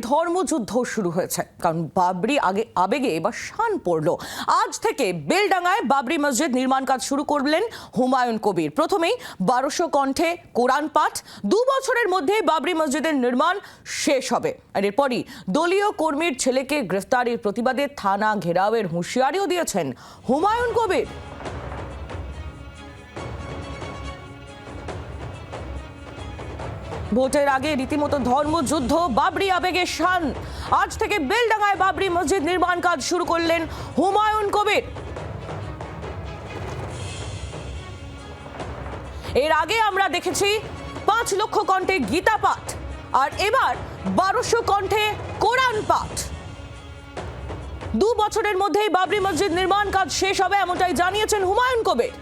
ধর্মযুদ্ধ শুরু হয়েছে, কারণ বাবরি আবেগে এবার শান পড়ল। আজ থেকে বেলডাঙ্গায় বাবরি মসজিদ নির্মাণ কাজ শুরু করলেন হুমায়ুন কবির। প্রথমেই 1200 কণ্ঠে কোরআন পাঠ। 2 বছরের মধ্যে বাবরি মসজিদের নির্মাণ শেষ হবে। আর এরপরই দলীয় কর্মীর ছেলেকে গ্রেফতারের প্রতিবাদে থানা ঘেরাওয়ের হুঁশিয়ারিও দিয়েছেন হুমায়ুন কবির। ভোটের আগে রীতিমতো ধর্মযুদ্ধ, বাবরি আবেগে শান। আজ থেকে বেলডাঙ্গায় বাবরি মসজিদ নির্মাণ কাজ শুরু করলেন হুমায়ুন কবির। এর আগে আমরা দেখেছি 5 লক্ষ কণ্ঠে গীতা পাঠ, আর এবার 1200 কণ্ঠে কোরআন পাঠ। 2 বছরের মধ্যেই বাবরি মসজিদ নির্মাণ কাজ শেষ হবে, এমনটাই জানিয়েছেন হুমায়ুন কবির।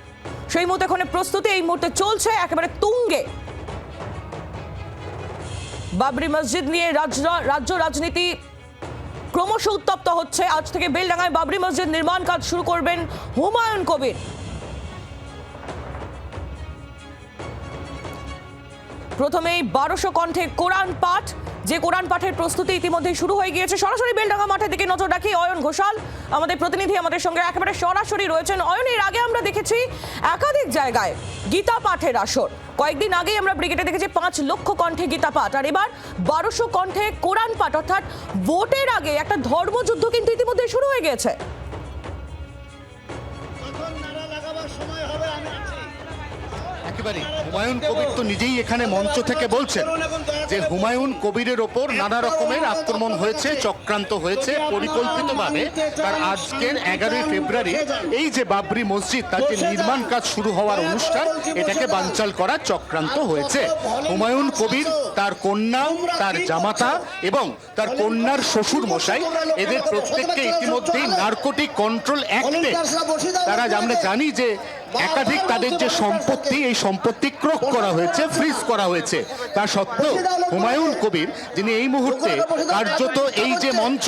সেই মতো এখন প্রস্তুতি এই মুহূর্তে চলছে একেবারে তুঙ্গে। বাবরি মসজিদ নিয়ে রাজ্য রাজনীতি ক্রমশ উত্তপ্ত হচ্ছে। আজ থেকে বেলডাঙ্গায় বাবরি মসজিদ নির্মাণ কাজ শুরু করবেন হুমায়ুন কবির। প্রথমেই 1200 কণ্ঠে কোরআন পাঠ, যে কোরআন পাঠের প্রস্তুতি ইতিমধ্যে শুরু হয়ে গিয়েছে। সরাসরি বেলডাঙ্গা মাঠের দিকে নজর রাখি। অয়ন ঘোষাল আমাদের প্রতিনিধি আমাদের সঙ্গে একেবারে সরাসরি রয়েছেন। অয়ন, এর আগে আমরা দেখেছি একাধিক জায়গায় গীতা পাঠের আসর। কয়েকদিন আগেই আমরা ব্রিগেডে দেখেছি 5 লক্ষ কণ্ঠে গীতা পাঠ, আর এবার 1200 কণ্ঠে কোরআন পাঠ। অর্থাৎ ভোটের আগে একটা ধর্মযুদ্ধ কিন্তু ইতিমধ্যে শুরু হয়ে গিয়েছে। একেবারে হুমায়ুন কবির তো নিজেই এখানে মঞ্চ থেকে বলছেন যে হুমায়ুন কবিরের ওপর নানা রকমের আক্রমণ হয়েছে, চক্রান্ত হয়েছে পরিকল্পিতভাবে। তার আজকের 11ই ফেব্রুয়ারি এই যে বাবরি মসজিদ, তার যে নির্মাণ কাজ শুরু হওয়ার অনুষ্ঠান, এটাকে বানচাল করার চক্রান্ত হয়েছে। হুমায়ুন কবির, তার কন্যা, তার জামাতা এবং তার কন্যার শ্বশুর মশাই, এদের প্রত্যেককে ইতিমধ্যেই নার্কোটিক কন্ট্রোল অ্যাক্টে তারা, আমরা জানি যে একাধিক তাদের যে সম্পত্তি, এই সম্পত্তি ক্রোক করা হয়েছে, ফ্রিজ করা হয়েছে। তা সত্ত্বেও হুমায়ুন কবির, যিনি এই মুহূর্তে কার্যত এই যে মঞ্চ,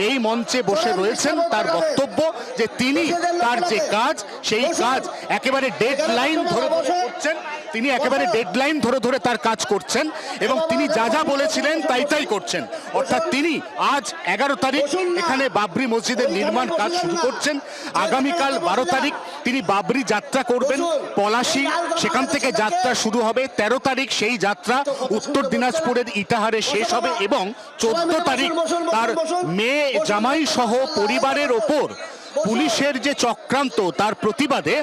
এই মঞ্চে বসে রয়েছেন, তার বক্তব্য যে তিনি তার যে কাজ, সেই কাজ একেবারে ডেডলাইন ধরে করছেন। তিনি একেবারে ডেডলাইন ধরে ধরে তার কাজ করছেন এবং তিনি যা যা বলেছিলেন তাই করছেন। অর্থাৎ তিনি আজ 11 তারিখ এখানে বাবরি মসজিদের নির্মাণ কাজ শুরু করছেন। আগামীকাল 12 তারিখ তিনি বাবরি যাত্রা করবেন পলাশী, সেখান থেকে যাত্রা শুরু হবে। 13 তারিখ সেই যাত্রা উত্তর দিনাজপুরের ইটাহারে শেষ হবে এবং 14 তারিখ তার মেয়ে, জামাই সহ পরিবারের ওপর পুলিশের যে চক্রান্ত, তার প্রতিবাদে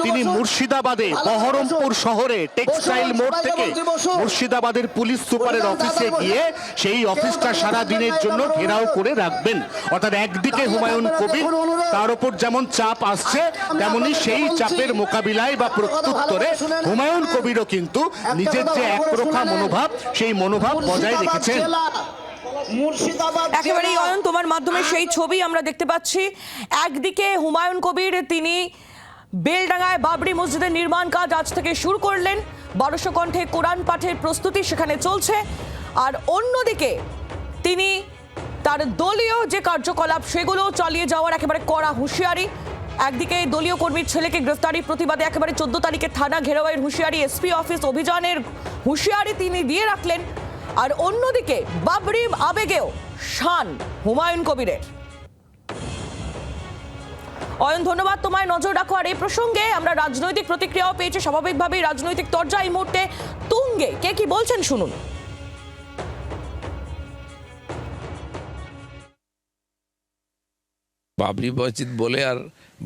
তিনি মুর্শিদাবাদে বহরমপুর শহরে টেক্সটাইল মোড় থেকে মুর্শিদাবাদের পুলিশ সুপারের অফিসে গিয়ে সেই অফিসটা সারা দিনের জন্য ঘেরাও করে রাখবেন। অর্থাৎ একদিকে হুমায়ুন কবির, তার উপর যেমন চাপ আসছে, তেমনি সেই চাপের মোকাবিলায় বা প্রত্যুত্তরে হুমায়ুন কবিরও কিন্তু নিজের যে একরোখা মনোভাব, সেই মনোভাব বজায় রেখেছেন। একেবারেই অয়ন, তোমার মাধ্যমে সেই ছবি আমরা দেখতে পাচ্ছি। একদিকে হুমায়ুন কবির, তিনি বেলডাঙ্গায় বাবরি মসজিদের নির্মাণ কাজ আজ থেকে শুরু করলেন। 1200 কণ্ঠে কোরআন পাঠের প্রস্তুতি সেখানে চলছে। আর অন্যদিকে তিনি তার দলীয় যে কার্যকলাপ, সেগুলো চালিয়ে যাওয়ার একেবারে কড়া হুঁশিয়ারি। একদিকে দলীয় কর্মীর ছেলেকে গ্রেফতারির প্রতিবাদে একেবারে 14 তারিখে থানা ঘেরাওয়ের হুঁশিয়ারি, এসপি অফিস অভিযানের হুঁশিয়ারি তিনি দিয়ে রাখলেন। আর অন্যদিকে বাবরি আবেগেও শান হুমায়ুন কবিরের। অয়ন, ধন্যবাদ, তোমায় নজর রাখো। আর এই প্রসঙ্গে আমরা রাজনৈতিক প্রতিক্রিয়াও পেয়েছি। স্বাভাবিকভাবেই রাজনৈতিক তরজা এই মুহূর্তে তুঙ্গে। কে কি বলছেন শুনুন। বাবরি মসজিদ বলে আর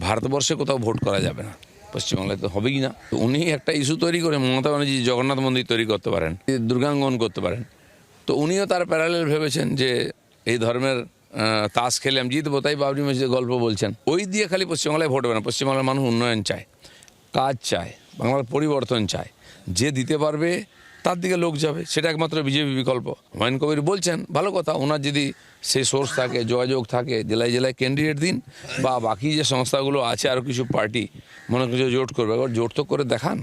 ভারতবর্ষে কোথাও ভোট করা যাবে না, পশ্চিমবাংলায় তো হবেই না। উনি একটা ইস্যু তৈরি করে মমতা ব্যানার্জি জগন্নাথ মন্দির তৈরি করতে পারেন, দুর্গাঙ্গন করতে পারেন। তো উনিও তার প্যারালেল ভেবেছেন যে এই ধর্মের তাস খেলে আমি জিতবো, তাই বাবরি মসজিদের গল্প বলছেন। ওই দিয়ে খালি পশ্চিমবাংলায় ভোট হবে না। পশ্চিমবাংলার মানুষ উন্নয়ন চায়, কাজ চায়, বাংলার পরিবর্তন চায়। যে দিতে পারবে তার দিকে লোক যাবে, সেটা একমাত্র বিজেপি বিকল্প। হুমায়ুন কবির বলছেন, ভালো কথা, ওনার যদি সেই সোর্স থাকে, যোগাযোগ থাকে, জেলায় জেলায় ক্যান্ডিডেট দিন, বা বাকি যে সংস্থাগুলো আছে আরও কিছু পার্টি মনে কিছু জোট করবে, এবার জোট তো করে দেখান।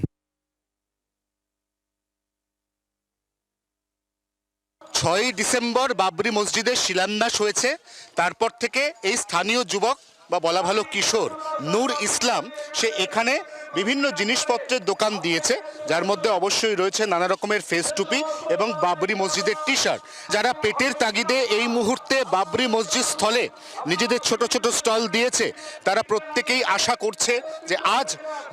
6ই ডিসেম্বর বাবরি মসজিদের শিলান্যাস হয়েছে। তারপর থেকে এই স্থানীয় যুবক বা বলা ভালো কিশোর নূর ইসলাম, সে এখানে বিভিন্ন জিনিসপত্রের দোকান দিয়েছে, যার মধ্যে অবশ্যই রয়েছে নানা রকমের ফেস টুপি এবং বাবরি মসজিদের টি শার্ট। যারা পেটের তাগিদে এই মুহূর্তে বাবরি মসজিদ স্থলে নিজেদের ছোট ছোট স্টল দিয়েছে, তারা প্রত্যেকেই আশা করছে যে আজ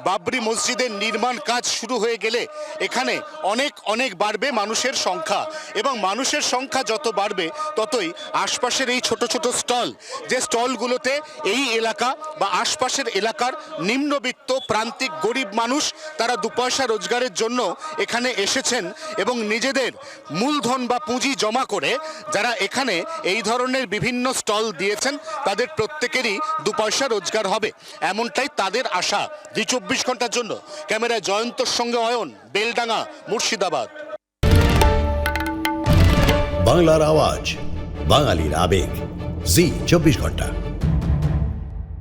বাবরি মসজিদের নির্মাণ কাজ শুরু হয়ে গেলে এখানে অনেক অনেক বাড়বে মানুষের সংখ্যা, এবং মানুষের সংখ্যা যত বাড়বে ততই আশপাশের এই ছোট ছোট স্টল, যে স্টলগুলোতে এই এলাকা বা আশপাশের এলাকার নিম্নবিত্ত প্রান্তিক গরিব মানুষ তারা দুপয়সা রোজগারের জন্য এখানে এসেছেন এবং নিজেদের মূলধন বা পুঁজি জমা করে যারা এখানে এই ধরনের বিভিন্ন স্টল দিয়েছেন তাদের প্রত্যেকেরই দুপয়সা রোজগার হবে, এমনটাই তাদের আশা। 24 ঘন্টার জন্য ক্যামেরায় জয়ন্তর সঙ্গে অয়ন, বেলডাঙ্গা, মুর্শিদাবাদ। বাংলার আওয়াজ, বাঙালির আবেগ, জি 24 ঘন্টা।